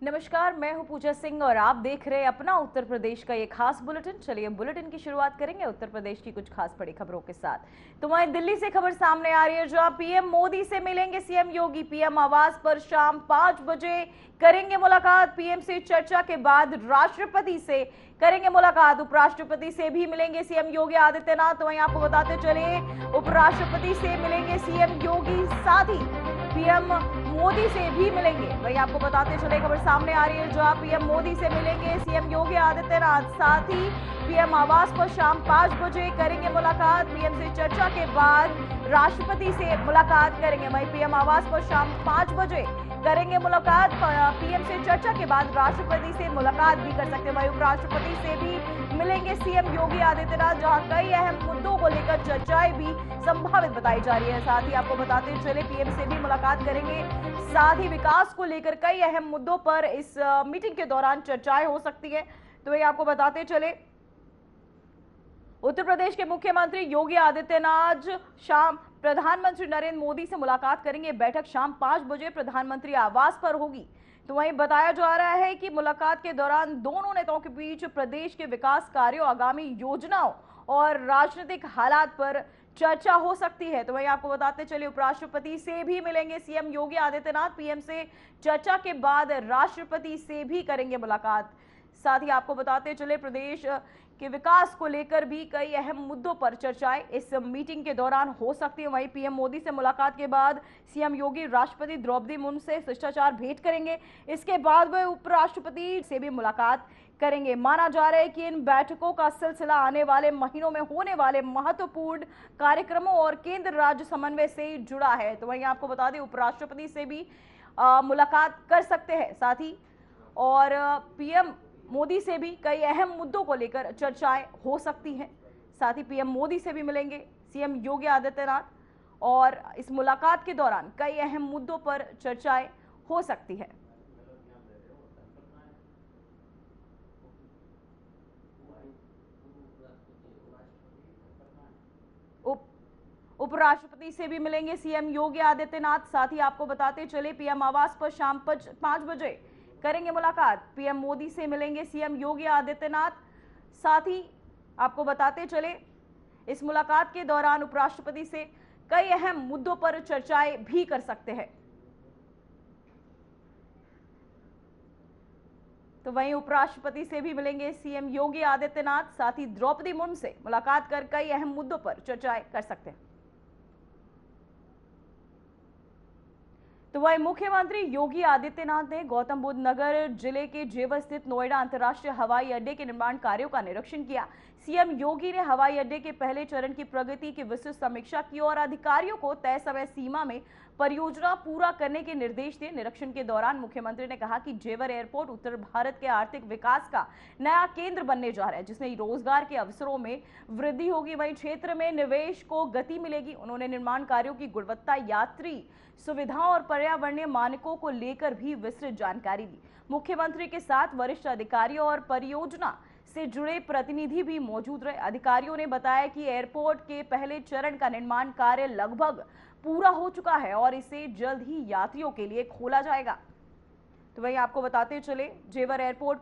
नमस्कार, मैं हूं पूजा सिंह और आप देख रहे हैं अपना उत्तर प्रदेश का ये खास बुलेटिन। चलिए बुलेटिन की शुरुआत करेंगे उत्तर प्रदेश की कुछ खास बड़ी खबरों के साथ। तो वहीं दिल्ली से खबर सामने आ रही है, जहां पीएम मोदी से मिलेंगे सीएम योगी। पीएम आवास पर शाम 5 बजे करेंगे मुलाकात। पीएम से चर्चा के बाद राष्ट्रपति से करेंगे मुलाकात। उपराष्ट्रपति से भी मिलेंगे सीएम योगी आदित्यनाथ। तो वहीं आपको बताते चले, उपराष्ट्रपति से मिलेंगे सीएम योगी, साथ ही पीएम मोदी से भी मिलेंगे। वहीं आपको बताते चले, खबर सामने आ रही है, जहां पीएम मोदी से मिलेंगे सीएम योगी आदित्यनाथ। साथ ही पीएम आवास पर शाम 5 बजे करेंगे मुलाकात। पीएम से चर्चा के बाद राष्ट्रपति से मुलाकात करेंगे। वहीं पीएम आवास पर शाम 5 बजे करेंगे मुलाकात। पीएम से चर्चा के बाद राष्ट्रपति से मुलाकात भी कर सकते हैं। वहीं उपराष्ट्रपति से भी मिलेंगे सीएम योगी आदित्यनाथ, जहां कई अहम मुद्दों को लेकर चर्चाएं भी संभावित बताई जा रही है। साथ ही आपको बताते चले, पीएम से भी मुलाकात करेंगे। साथ ही विकास को लेकर कई अहम मुद्दों पर इस मीटिंग के दौरान चर्चाएं हो सकती है। तो ये आपको बताते चले, उत्तर प्रदेश के मुख्यमंत्री योगी आदित्यनाथ शाम प्रधानमंत्री नरेंद्र मोदी से मुलाकात करेंगे। बैठक शाम 5 बजे प्रधानमंत्री आवास पर होगी। तो वहीं बताया जा रहा है कि मुलाकात के दौरान दोनों नेताओं के बीच प्रदेश के विकास कार्यों, आगामी योजनाओं और राजनीतिक हालात पर चर्चा हो सकती है। तो वहीं आपको बताते चले, उपराष्ट्रपति से भी मिलेंगे सीएम योगी आदित्यनाथ। पीएम से चर्चा के बाद राष्ट्रपति से भी करेंगे मुलाकात। साथ ही आपको बताते चले, प्रदेश के विकास को लेकर भी कई अहम मुद्दों पर चर्चाएं इस मीटिंग के दौरान हो सकती है। वहीं पीएम मोदी से मुलाकात के बाद सीएम योगी राष्ट्रपति द्रौपदी मुर्मू से शिष्टाचार भेंट करेंगे। इसके बाद वे उपराष्ट्रपति से भी मुलाकात करेंगे। माना जा रहा है कि इन बैठकों का सिलसिला आने वाले महीनों में होने वाले महत्वपूर्ण कार्यक्रमों और केंद्र राज्य समन्वय से जुड़ा है। तो वहीं आपको बता दें, उपराष्ट्रपति से भी मुलाकात कर सकते हैं। साथ ही और पीएम मोदी से भी कई अहम मुद्दों को लेकर चर्चाएं हो सकती हैं। साथ ही पीएम मोदी से भी मिलेंगे सीएम योगी आदित्यनाथ और इस मुलाकात के दौरान कई अहम मुद्दों पर चर्चाएं हो सकती है। उपराष्ट्रपति से भी मिलेंगे सीएम योगी आदित्यनाथ। साथ ही आपको बताते चले, पीएम आवास पर शाम 5 बजे करेंगे मुलाकात। पीएम मोदी से मिलेंगे सीएम योगी आदित्यनाथ। साथ ही आपको बताते चले, इस मुलाकात के दौरान उपराष्ट्रपति से कई अहम मुद्दों पर चर्चाएं भी कर सकते हैं। तो वहीं उपराष्ट्रपति से भी मिलेंगे सीएम योगी आदित्यनाथ। साथ ही द्रौपदी मुर्मू से मुलाकात कर कई अहम मुद्दों पर चर्चाएं कर सकते हैं। तो वहीं मुख्यमंत्री योगी आदित्यनाथ ने गौतम बुद्ध नगर जिले के जेवर स्थित नोएडा अंतर्राष्ट्रीय हवाई अड्डे के निर्माण कार्यों का निरीक्षण किया। सीएम योगी ने हवाई अड्डे के पहले चरण की प्रगति की विस्तृत समीक्षा की और अधिकारियों को तय समय सीमा में परियोजना पूरा करने के निर्देश दिए। निरीक्षण के दौरान मुख्यमंत्री ने कहा कि जेवर एयरपोर्ट उत्तर भारत के आर्थिक विकास का नया केंद्र बनने जा रहा है, जिसमें रोजगार के अवसरों में वृद्धि होगी। वहीं क्षेत्र में निवेश को गति मिलेगी। उन्होंने निर्माण कार्यों की गुणवत्ता, यात्री सुविधाओं और पर्यावरणीय मानकों को लेकर भी विस्तृत जानकारी दी। मुख्यमंत्री के साथ वरिष्ठ अधिकारियों और परियोजना से जुड़े प्रतिनिधि भी मौजूद रहे। अधिकारियों ने बताया कि एयरपोर्ट के पहले चरण का निर्माण कार्य लगभग पूरा हो चुका है और इसे जल्द ही यात्रियों के लिए खोला जाएगा। तो वहीं आपको बताते चले, जेवर एयरपोर्ट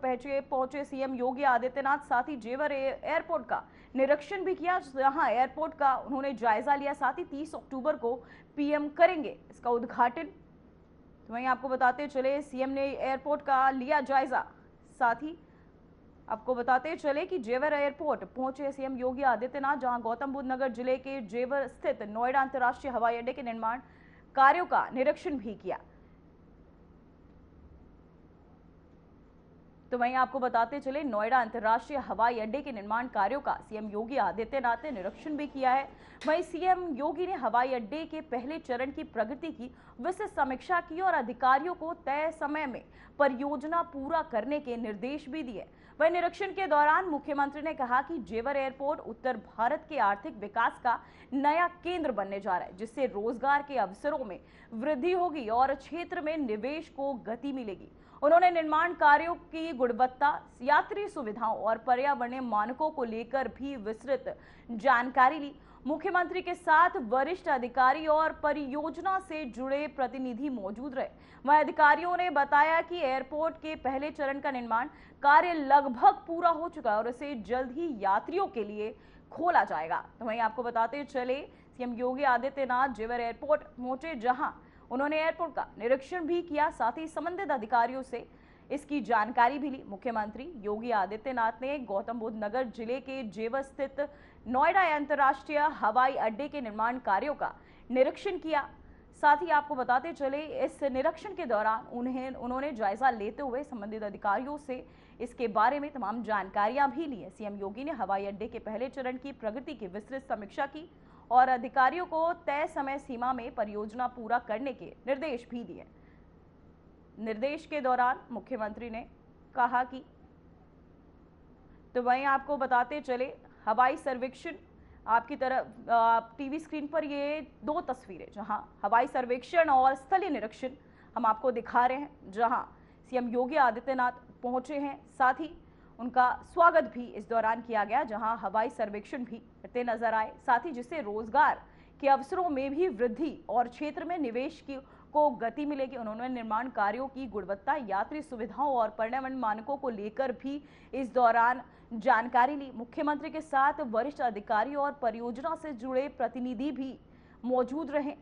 पहुंचे सीएम योगी आदित्यनाथ। साथ ही जेवर एयरपोर्ट का निरीक्षण भी किया, जहां एयरपोर्ट का उन्होंने जायजा लिया। साथ ही 30 अक्टूबर को पीएम करेंगे इसका उद्घाटन। तो वहीं आपको बताते चले, सीएम ने एयरपोर्ट का लिया जायजा। साथ ही आपको बताते चले कि जेवर एयरपोर्ट पहुंचे सीएम योगी आदित्यनाथ, जहां गौतम बुद्ध नगर जिले के जेवर स्थित नोएडा अंतर्राष्ट्रीय हवाई अड्डे के निर्माण कार्यों का निरीक्षण भी किया। तो वहीं आपको बताते चले, नोएडा अंतर्राष्ट्रीय हवाई अड्डे के निर्माण कार्यों का सीएम योगी आदित्यनाथ ने निरीक्षण भी किया है। वहीं सीएम योगी ने हवाई अड्डे के पहले चरण की प्रगति की विस्तृत समीक्षा की और अधिकारियों को तय समय में परियोजना पूरा करने के निर्देश भी दिए। वहीं निरीक्षण के दौरान मुख्यमंत्री ने कहा कि जेवर एयरपोर्ट उत्तर भारत के आर्थिक विकास का नया केंद्र बनने जा रहा है, जिससे रोजगार के अवसरों में वृद्धि होगी और क्षेत्र में निवेश को गति मिलेगी। उन्होंने निर्माण कार्यों की गुणवत्ता, यात्री सुविधाओं और पर्यावरणीय मानकों को लेकर भी विस्तृत जानकारी ली। मुख्यमंत्री के साथ वरिष्ठ अधिकारी और परियोजना से जुड़े प्रतिनिधि मौजूद रहे। वहीं अधिकारियों ने बताया कि एयरपोर्ट के पहले चरण का निर्माण कार्य लगभग पूरा हो चुका है और इसे जल्द ही यात्रियों के लिए खोला जाएगा। तो वहीं आपको बताते चले, सीएम योगी आदित्यनाथ जेवर एयरपोर्ट पहुंचे, जहां उन्होंने एयरपोर्ट का निरीक्षण भी किया, साथ ही संबंधित अधिकारियों से इसकी जानकारी भी ली। मुख्यमंत्री योगी आदित्यनाथ ने गौतम बुद्ध नगर जिले के जेवर स्थित नोएडा अंतर्राष्ट्रीय हवाई अड्डे के निर्माण कार्यों का निरीक्षण किया। साथ ही आपको बताते चले, इस निरीक्षण के दौरान उन्होंने जायजा लेते हुए संबंधित अधिकारियों से इसके बारे में तमाम जानकारियां भी ली। सीएम योगी ने हवाई अड्डे के पहले चरण की प्रगति की विस्तृत समीक्षा की और अधिकारियों को तय समय सीमा में परियोजना पूरा करने के निर्देश भी दिए। निर्देश के दौरान मुख्यमंत्री ने कहा कि, तो वहीं आपको बताते चले, हवाई सर्वेक्षण आपकी तरफ टीवी स्क्रीन पर ये दो तस्वीरें, जहां हवाई सर्वेक्षण और स्थलीय निरीक्षण हम आपको दिखा रहे हैं, जहां सीएम योगी आदित्यनाथ पहुंचे हैं। साथ ही उनका स्वागत भी इस दौरान किया गया, जहां हवाई सर्वेक्षण भी करते नजर आए। साथ ही जिससे रोजगार के अवसरों में भी वृद्धि और क्षेत्र में निवेश को गति मिलेगी। उन्होंने निर्माण कार्यों की गुणवत्ता, यात्री सुविधाओं और पर्यावरण मानकों को लेकर भी इस दौरान जानकारी ली। मुख्यमंत्री के साथ वरिष्ठ अधिकारी और परियोजना से जुड़े प्रतिनिधि भी मौजूद रहे।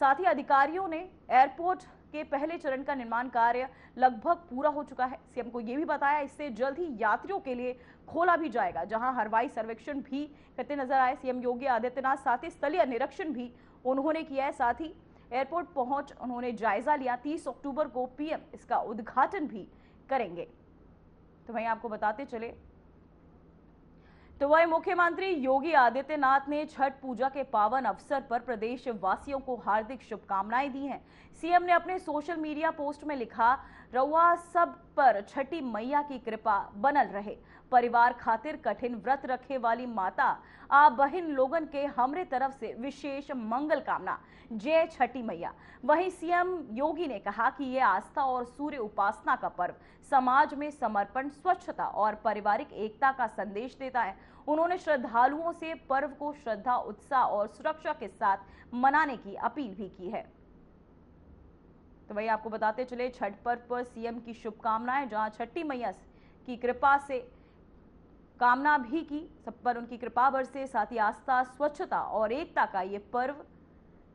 साथ ही अधिकारियों ने एयरपोर्ट के पहले चरण का निर्माण कार्य लगभग पूरा हो चुका है। सीएम को यह भी बताया, इससे जल्द ही यात्रियों के लिए खोला भी जाएगा, जहां हवाई सर्वेक्षण भी करते नजर आए सीएम योगी आदित्यनाथ। साथ ही स्थलीय निरीक्षण भी उन्होंने किया है। साथ ही एयरपोर्ट पहुंच उन्होंने जायजा लिया। 30 अक्टूबर को पीएम इसका उद्घाटन भी करेंगे। तो वहीं आपको बताते चले, तो वहीं मुख्यमंत्री योगी आदित्यनाथ ने छठ पूजा के पावन अवसर पर प्रदेश वासियों को हार्दिक शुभकामनाएं दी हैं। सीएम ने अपने सोशल मीडिया पोस्ट में लिखा, रउआ सब पर छठी मैया की कृपा बनल रहे। परिवार खातिर कठिन व्रत रखे वाली माता आ बहिन लोगन के हमरे तरफ से विशेष मंगल कामना। जय छठी मैया। वहीं सीएम योगी ने कहा कि यह आस्था और सूर्य उपासना का पर्व समाज में समर्पण, स्वच्छता और पारिवारिक एकता का संदेश देता है। उन्होंने श्रद्धालुओं से पर्व को श्रद्धा, उत्साह और सुरक्षा के साथ मनाने की अपील भी की है। तो वही आपको बताते चले, छठ पर्व पर सीएम की शुभकामनाएं, जहां छठी मैया की कृपा से कामना भी की, सब पर उनकी कृपा बरसे। साथ ही आस्था, स्वच्छता और एकता का ये पर्व,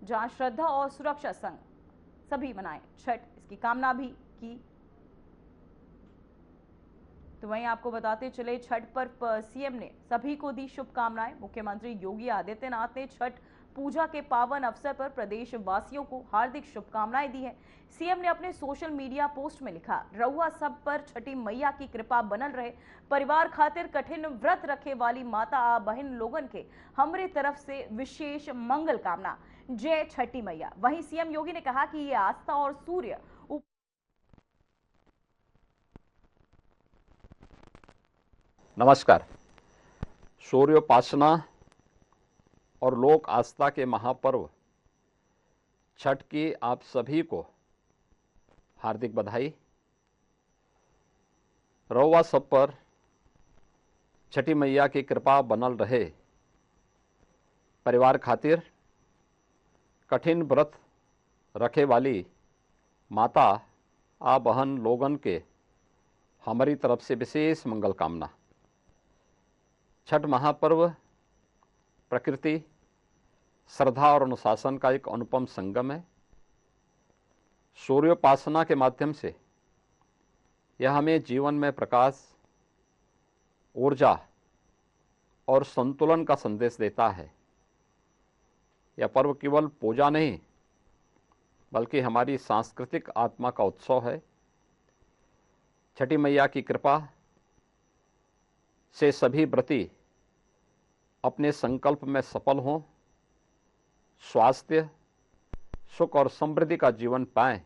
जहां श्रद्धा और सुरक्षा संग सभी मनाएं छठ, इसकी कामना भी की। तो वहीं आपको बताते चले, छठ पर्व पर सीएम ने सभी को दी शुभकामनाएं। मुख्यमंत्री योगी आदित्यनाथ ने छठ पूजा के पावन अवसर पर प्रदेश वासियों को हार्दिक शुभकामनाएं दी है। सीएम ने अपने सोशल मीडिया पोस्ट में लिखा, रउआ सब पर छठी मैया की कृपा बनल रहे। परिवार खातिर कठिन व्रत रखे वाली माता आ बहन लोगन के हमरे तरफ से विशेष मंगल कामना। जय छठी मैया। वहीं सीएम योगी ने कहा कि ये आस्था और सूर्य नमस्कार। सूर्योपासना और लोक आस्था के महापर्व छठ की आप सभी को हार्दिक बधाई। रउआ सब पर छठी मैया की कृपा बनल रहे। परिवार खातिर कठिन व्रत रखे वाली माता आ बहन लोगन के हमारी तरफ से विशेष मंगल कामना। छठ महापर्व प्रकृति, श्रद्धा और अनुशासन का एक अनुपम संगम है। सूर्योपासना के माध्यम से यह हमें जीवन में प्रकाश, ऊर्जा और संतुलन का संदेश देता है। यह पर्व केवल पूजा नहीं, बल्कि हमारी सांस्कृतिक आत्मा का उत्सव है। छठी मैया की कृपा से सभी व्रती अपने संकल्प में सफल हों, स्वास्थ्य, सुख और समृद्धि का जीवन पाएं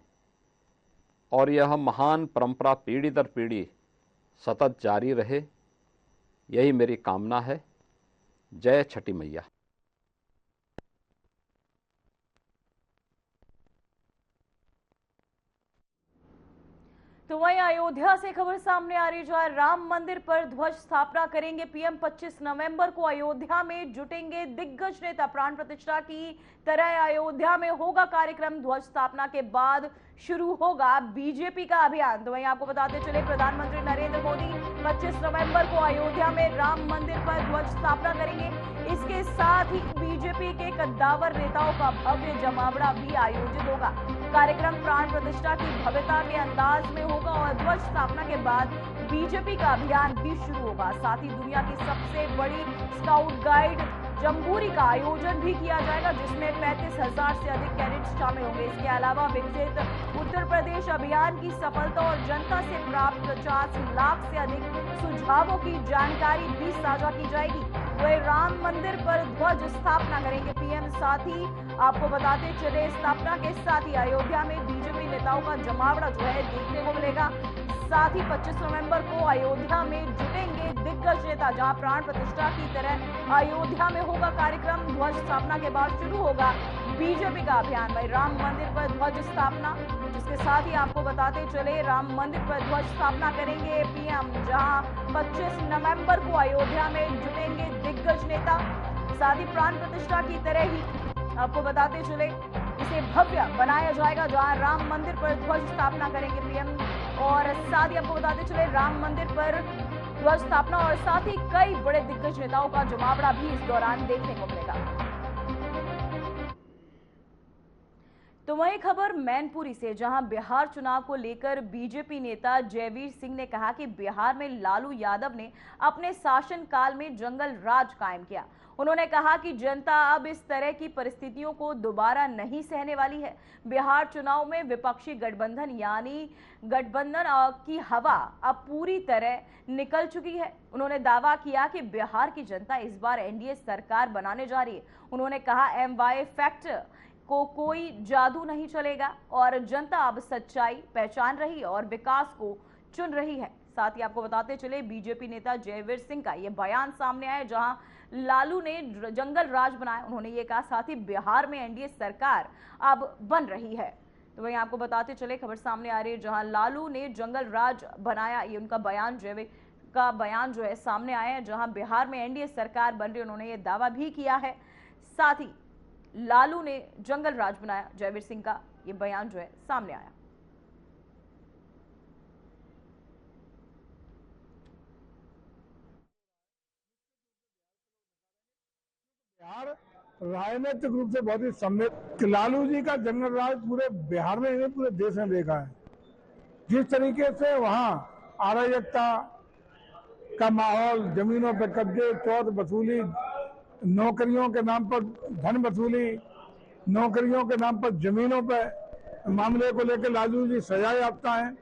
और यह महान परंपरा पीढ़ी दर पीढ़ी सतत जारी रहे, यही मेरी कामना है। जय छठी मैया। तो वहीं अयोध्या से खबर सामने आ रही है, राम मंदिर पर ध्वज स्थापना करेंगे पीएम। 25 नवंबर को अयोध्या में जुटेंगे दिग्गज नेता। प्राण प्रतिष्ठा की तरह अयोध्या में होगा कार्यक्रम। ध्वज स्थापना के बाद शुरू होगा बीजेपी का अभियान। तो वहीं आपको बताते चले, प्रधानमंत्री नरेंद्र मोदी 25 नवंबर को अयोध्या में राम मंदिर पर ध्वज स्थापना करेंगे। इसके साथ ही बीजेपी के कद्दावर नेताओं का भव्य जमावड़ा भी आयोजित होगा। कार्यक्रम प्राण प्रतिष्ठा की भव्यता के अंदाज में होगा और ध्वज स्थापना के बाद बीजेपी का अभियान भी शुरू होगा। साथ ही दुनिया की सबसे बड़ी स्काउट गाइड जम्बूरी का आयोजन भी किया जाएगा, जिसमें 35,000 से अधिक कैडेट्स शामिल होंगे। इसके अलावा विकसित उत्तर प्रदेश अभियान की सफलता और जनता से प्राप्त 50 लाख से अधिक सुझावों की जानकारी भी साझा की जाएगी। वह राम मंदिर पर ध्वज स्थापना करेंगे पीएम। साथ ही आपको बताते चले, स्थापना के साथ ही अयोध्या में बीजेपी नेताओं का जमावड़ा जो है देखने को मिलेगा। साथ ही 25 नवंबर को अयोध्या में जुटेंगे दिग्गज नेता, जहां प्राण प्रतिष्ठा की तरह अयोध्या में होगा कार्यक्रम। ध्वज स्थापना के बाद शुरू होगा बीजेपी का अभियान। वही राम मंदिर पर ध्वज स्थापना, जिसके साथ ही आपको बताते चले, राम मंदिर पर ध्वज स्थापना करेंगे पीएम, जहां 25 नवंबर को अयोध्या में जुटेंगे दिग्गज नेता। साथ ही प्राण प्रतिष्ठा की तरह ही आपको बताते चले, इसे भव्य बनाया जाएगा, जहां राम मंदिर पर ध्वज स्थापना करेंगे पीएम। और साथ ही आपको बताते चले, राम मंदिर पर ध्वज स्थापना और साथ ही कई बड़े दिग्गज नेताओं का जमावड़ा भी इस दौरान देखने को मिलेगा। तो वही खबर मैनपुरी से, जहां बिहार चुनाव को लेकर बीजेपी नेता जयवीर सिंह ने कहा कि बिहार में लालू यादव ने अपने शासनकाल में जंगल राज कायम किया। उन्होंने कहा कि जनता अब इस तरह की परिस्थितियों को दोबारा नहीं सहने वाली है। बिहार चुनाव में विपक्षी गठबंधन यानी गठबंधन की हवा अब पूरी तरह निकल चुकी है। उन्होंने दावा किया कि बिहार की जनता इस बार एनडीए सरकार बनाने जा रही है। उन्होंने कहा, MY फैक्टर को कोई जादू नहीं चलेगा और जनता अब सच्चाई पहचान रही है और विकास को चुन रही है। साथ ही आपको बताते चले, बीजेपी नेता जयवीर सिंह का यह बयान सामने आया, जहां लालू ने जंगल राज बनाया। उन्होंने ये कहा, साथ ही बिहार में एनडीए सरकार अब बन रही है। तो वहीं आपको बताते चले, खबर सामने आ रही है, जहां लालू ने जंगल राज बनाया, ये उनका बयान, जयवीर का बयान जो है सामने आया है, जहां बिहार में एनडीए सरकार बन रही है। उन्होंने ये दावा भी किया है। साथ ही लालू ने जंगल राज बनाया, जयवीर सिंह का ये बयान जो है सामने आया। बिहार राजनीतिक रूप से बहुत ही समृद्ध। लालू जी का जंगल राज पूरे बिहार में नहीं, पूरे देश में देखा है। जिस तरीके से वहाँ अराजकता का माहौल, जमीनों पर कब्जे, चौथ वसूली, नौकरियों के नाम पर धन वसूली, नौकरियों के नाम पर जमीनों पर मामले को लेकर लालू जी सजा याफ्ता है।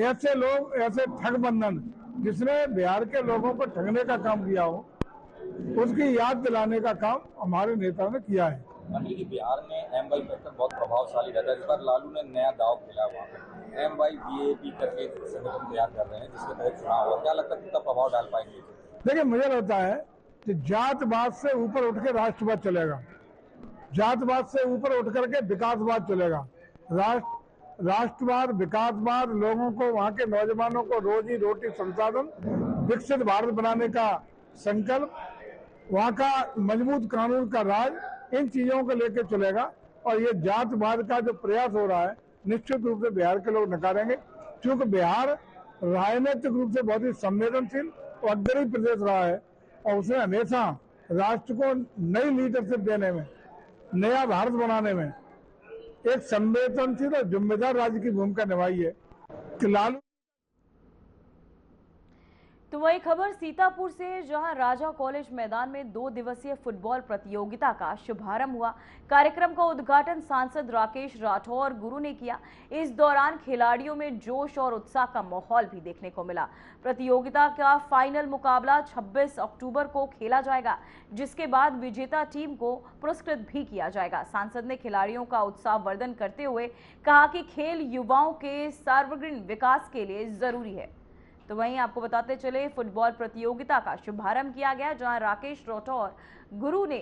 ऐसे लोग, ऐसे ठगबंधन जिसने बिहार के लोगों को ठगने का काम किया हो, उसकी याद दिलाने का काम हमारे नेताओं ने किया है। मंत्री जी, बिहार में MY फैक्टर बहुत प्रभावशाली रहता है। इस बार लालू ने नया दाव खेला वहाँ पे, MYVAP करके संगठन तैयार कर रहे हैं, जिसके तहत चुनाव हुआ। क्या लगता है कितना प्रभाव डाल पाएंगे? देखिए, मुझे लगता है कि जातवाद से ऊपर उठ के राष्ट्रवाद चलेगा, जातवाद से ऊपर उठ करके विकासवाद चलेगा। राष्ट्रवाद, विकासवाद, लोगों को, वहाँ के नौजवानों को रोजी रोटी, संसाधन, विकसित भारत बनाने का संकल्प, वहाँ का मजबूत कानून का राज, इन चीजों को लेकर चलेगा। और ये जातवाद का जो प्रयास हो रहा है, निश्चित रूप से बिहार के लोग नकारेंगे, क्योंकि बिहार राजनीतिक रूप से बहुत ही संवेदनशील और अग्रणी प्रदेश रहा है और उसने हमेशा राष्ट्र को नई लीडरशिप देने में, नया भारत बनाने में एक संवेदनशील और जिम्मेदार राज्य की भूमिका निभाई है। कि लालू तो वही खबर सीतापुर से, जहां राजा कॉलेज मैदान में 2 दिवसीय फुटबॉल प्रतियोगिता का शुभारंभ हुआ। कार्यक्रम का उद्घाटन सांसद राकेश राठौर गुरु ने किया। इस दौरान खिलाड़ियों में जोश और उत्साह का माहौल भी देखने को मिला। प्रतियोगिता का फाइनल मुकाबला 26 अक्टूबर को खेला जाएगा, जिसके बाद विजेता टीम को पुरस्कृत भी किया जाएगा। सांसद ने खिलाड़ियों का उत्साहवर्धन करते हुए कहा कि खेल युवाओं के सर्वांगीण विकास के लिए जरूरी है। तो वहीं आपको बताते चले, फुटबॉल प्रतियोगिता का शुभारंभ किया गया, जहां राकेश राठौर गुरु ने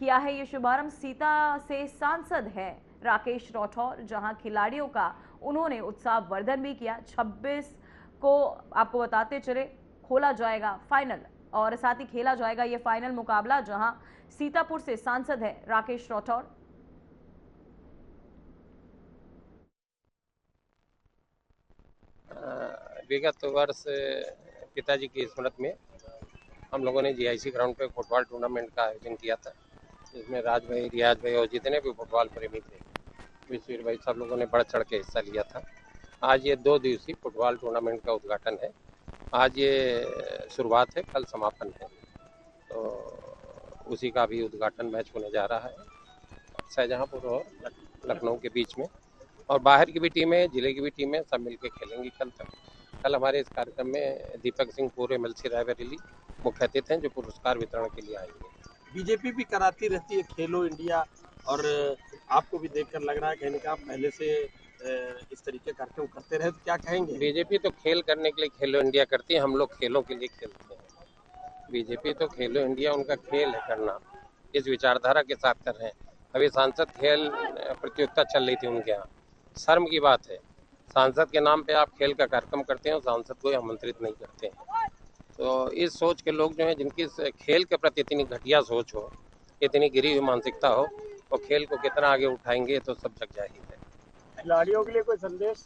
किया है ये शुभारंभ। सीता से सांसद हैं राकेश राठौर, जहां खिलाड़ियों का उन्होंने उत्साहवर्धन भी किया। 26 को आपको बताते चले खोला जाएगा फाइनल और साथ ही खेला जाएगा ये फाइनल मुकाबला, जहां सीतापुर से सांसद है राकेश राठौर। विगत वर्ष पिताजी की स्मृति में हम लोगों ने जीआईसी ग्राउंड पे फुटबॉल टूर्नामेंट का आयोजन किया था, जिसमें राज भाई, रियाज भाई और जितने भी फुटबॉल प्रेमी थे, विश्वीर भाई, सब लोगों ने बढ़ चढ़ के हिस्सा लिया था। आज ये 2 दिवसीय फुटबॉल टूर्नामेंट का उद्घाटन है। आज ये शुरुआत है, कल समापन है, तो उसी का भी उद्घाटन मैच होने जा रहा है शाहजहांपुर और लखनऊ के बीच में। और बाहर की भी टीमें, जिले की भी टीमें सब मिलकर खेलेंगी कल तक। कल हमारे इस कार्यक्रम में दीपक सिंह पूरे एमएलसी रायबरेली मुख्य अतिथि हैं, जो पुरस्कार वितरण के लिए आएंगे। बीजेपी भी कराती रहती है खेलो इंडिया, और आपको भी देखकर लग रहा है कहीं ना कहीं आप पहले से इस तरीके कार्यक्रम करते रहे, तो क्या कहेंगे? बीजेपी तो खेल करने के लिए खेलो इंडिया करती है, हम लोग खेलों के लिए खेलते हैं। बीजेपी तो खेलो इंडिया उनका खेल है करना, इस विचारधारा के साथ कर रहे हैं। अभी सांसद खेल प्रतियोगिता चल रही थी उनके यहाँ, शर्म की बात है, सांसद के नाम पे आप खेल का कार्यक्रम करते हैं और सांसद को आमंत्रित नहीं करते हैं। तो इस सोच के लोग जो हैं, जिनकी खेल के प्रति इतनी घटिया सोच हो, इतनी गिरी हुई मानसिकता हो, वो खेल को कितना आगे उठाएंगे तो सब जग जाहिर है। खिलाड़ियों के लिए कोई संदेश?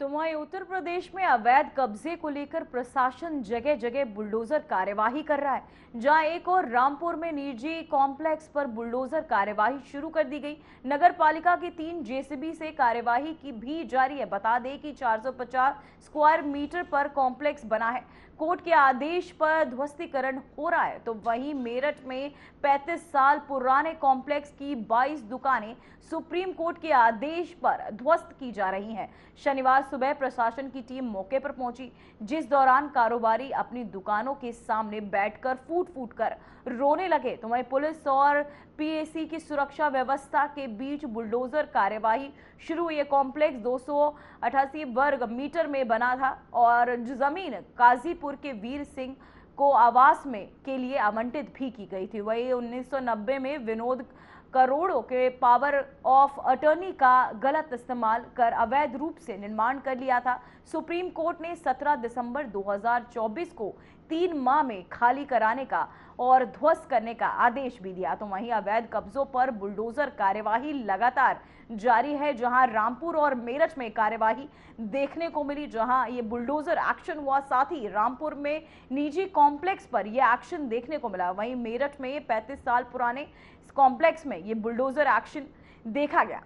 तो वहीं उत्तर प्रदेश में अवैध कब्जे को लेकर प्रशासन जगह जगह बुलडोजर कार्यवाही कर रहा है, जहां एक और रामपुर में निजी कॉम्प्लेक्स पर बुलडोजर कार्यवाही शुरू कर दी गई। नगर पालिका की 3 जेसीबी से कार्यवाही की भी जारी है। बता दें कि 450 स्क्वायर मीटर पर कॉम्प्लेक्स बना है। कोर्ट के आदेश पर ध्वस्तीकरण हो रहा है। तो वहीं मेरठ में 35 साल पुराने कॉम्प्लेक्स की 22 दुकानें सुप्रीम कोर्ट के आदेश पर ध्वस्त की जा रही हैं। शनिवार सुबह प्रशासन की टीम मौके पर पहुंची, जिस दौरान कारोबारी अपनी दुकानों के सामने बैठकर फूट कर रोने लगे। तो वहीं पुलिस और पीएसी की सुरक्षा व्यवस्था के बीच बुलडोजर कार्यवाही शुरू हुई। ये कॉम्प्लेक्स 288 वर्ग मीटर में बना था और जमीन काजीपुर के वीर सिंह को आवास में के लिए आवंटित भी की गई थी। वही 1990 में विनोद करोड़ों के पावर ऑफ अटर्नी का गलत इस्तेमाल कर अवैध रूप से निर्माण कर लिया था। सुप्रीम कोर्ट ने 17 दिसंबर 2024 को 3 माह में खाली कराने का और ध्वस्त करने का आदेश भी दिया। तो वहीं अवैध कब्जों पर बुलडोजर कार्यवाही लगातार जारी है, जहां रामपुर और मेरठ में कार्यवाही देखने को मिली, जहां ये बुलडोजर एक्शन हुआ। साथ ही रामपुर में निजी कॉम्प्लेक्स पर यह एक्शन देखने को मिला। वहीं मेरठ में 35 साल पुराने कॉम्प्लेक्स में ये बुलडोजर एक्शन देखा गया।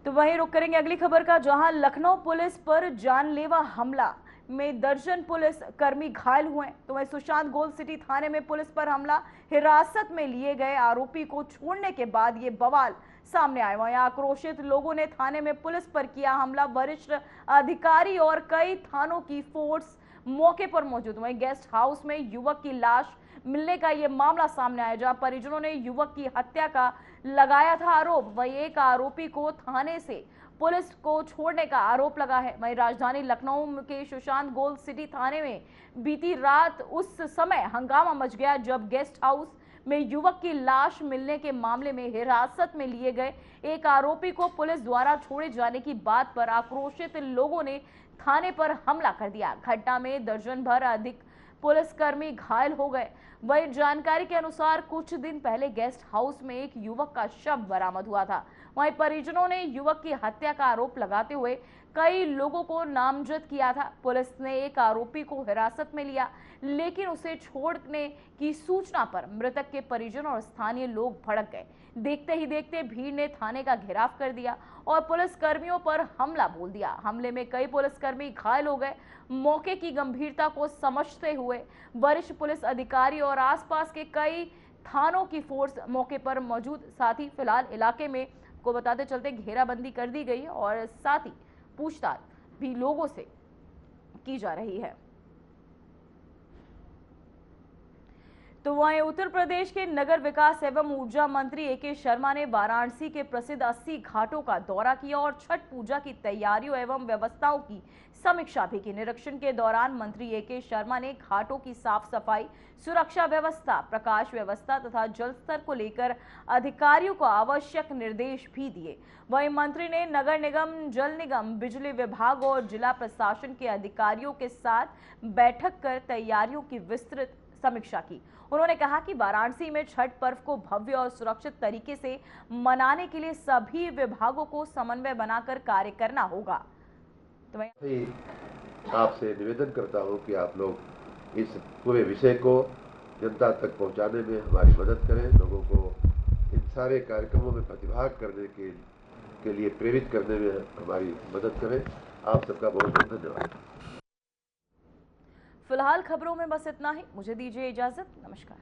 तो वहीं रुक करेंगे अगली खबर का, जहां लखनऊ पुलिस पर जानलेवा हमला में दर्जन पुलिस कर्मी घायल हुए। तो वहीं सुशांत गोल्ड सिटी थाने में पुलिस पर हमला, हिरासत में लिए गए आरोपी को छोड़ने के बाद ये बवाल सामने आए। वहीं आक्रोशित लोगों ने थाने में पुलिस पर किया हमला। वरिष्ठ अधिकारी और कई थानों की फोर्स मौके पर मौजूद। वहीं गेस्ट हाउस में युवक की लाश मिलने का ये मामला सामने आया, जहां परिजनों ने युवक की हत्या का लगाया था आरोप। वहीं एक आरोपी को थाने से पुलिस को छोड़ने का आरोप लगा है। वहीं राजधानी लखनऊ के सुशांत गोल्ड सिटी थाने में बीती रात उस समय हंगामा मच गया जब गेस्ट हाउस में युवक की लाश मिलने के मामले में हिरासत में लिए गए एक आरोपी को पुलिस द्वारा छोड़े जाने की बात पर आक्रोशित लोगों ने थाने पर हमला कर दिया। घटना में दर्जन भर अधिक पुलिसकर्मी घायल हो गए। वही जानकारी के अनुसार कुछ दिन पहले गेस्ट हाउस में एक युवक का शव बरामद हुआ था। वहीं परिजनों ने युवक की हत्या का आरोप लगाते हुए कई लोगों को नामजद किया था। पुलिस ने एक आरोपी को हिरासत में लिया, लेकिन उसे छोड़ने की सूचना पर मृतक के परिजन और स्थानीय लोग भड़क गए। देखते ही देखते भीड़ ने थाने का घेराव कर दिया और पुलिस कर्मियों पर हमला बोल दिया। हमले में कई पुलिसकर्मी घायल हो गए। मौके की गंभीरता को समझते हुए वरिष्ठ पुलिस अधिकारी और आसपास के कई थानों की फोर्स मौके पर मौजूद। साथ ही फिलहाल इलाके में को बताते चलते घेराबंदी कर दी गई और साथ ही पूछताछ भी लोगों से की जा रही है। तो वहीं उत्तर प्रदेश के नगर विकास एवं ऊर्जा मंत्री ए.के. शर्मा ने वाराणसी के प्रसिद्ध 80 घाटों का दौरा किया और छठ पूजा की तैयारियों एवं व्यवस्थाओं की समीक्षा भी की। निरीक्षण के दौरान मंत्री ए.के. शर्मा ने घाटों की साफ सफाई, सुरक्षा व्यवस्था, प्रकाश व्यवस्था तथा जल स्तर को लेकर अधिकारियों को आवश्यक निर्देश भी दिए। वहीं मंत्री ने नगर निगम, जल निगम, बिजली विभाग और जिला प्रशासन के अधिकारियों के साथ बैठक कर तैयारियों की विस्तृत समीक्षा की। उन्होंने कहा कि वाराणसी में छठ पर्व को भव्य और सुरक्षित तरीके से मनाने के लिए सभी विभागों को समन्वय बनाकर कार्य करना होगा। तो आपसे निवेदन करता हूं कि आप लोग इस पूरे विषय को जनता तक पहुंचाने में हमारी मदद करें, लोगों को इन सारे कार्यक्रमों में प्रतिभाग करने के लिए प्रेरित करने में हमारी मदद करें। आप सबका बहुत बहुत धन्यवाद। फिलहाल खबरों में बस इतना ही। मुझे दीजिए इजाजत। नमस्कार।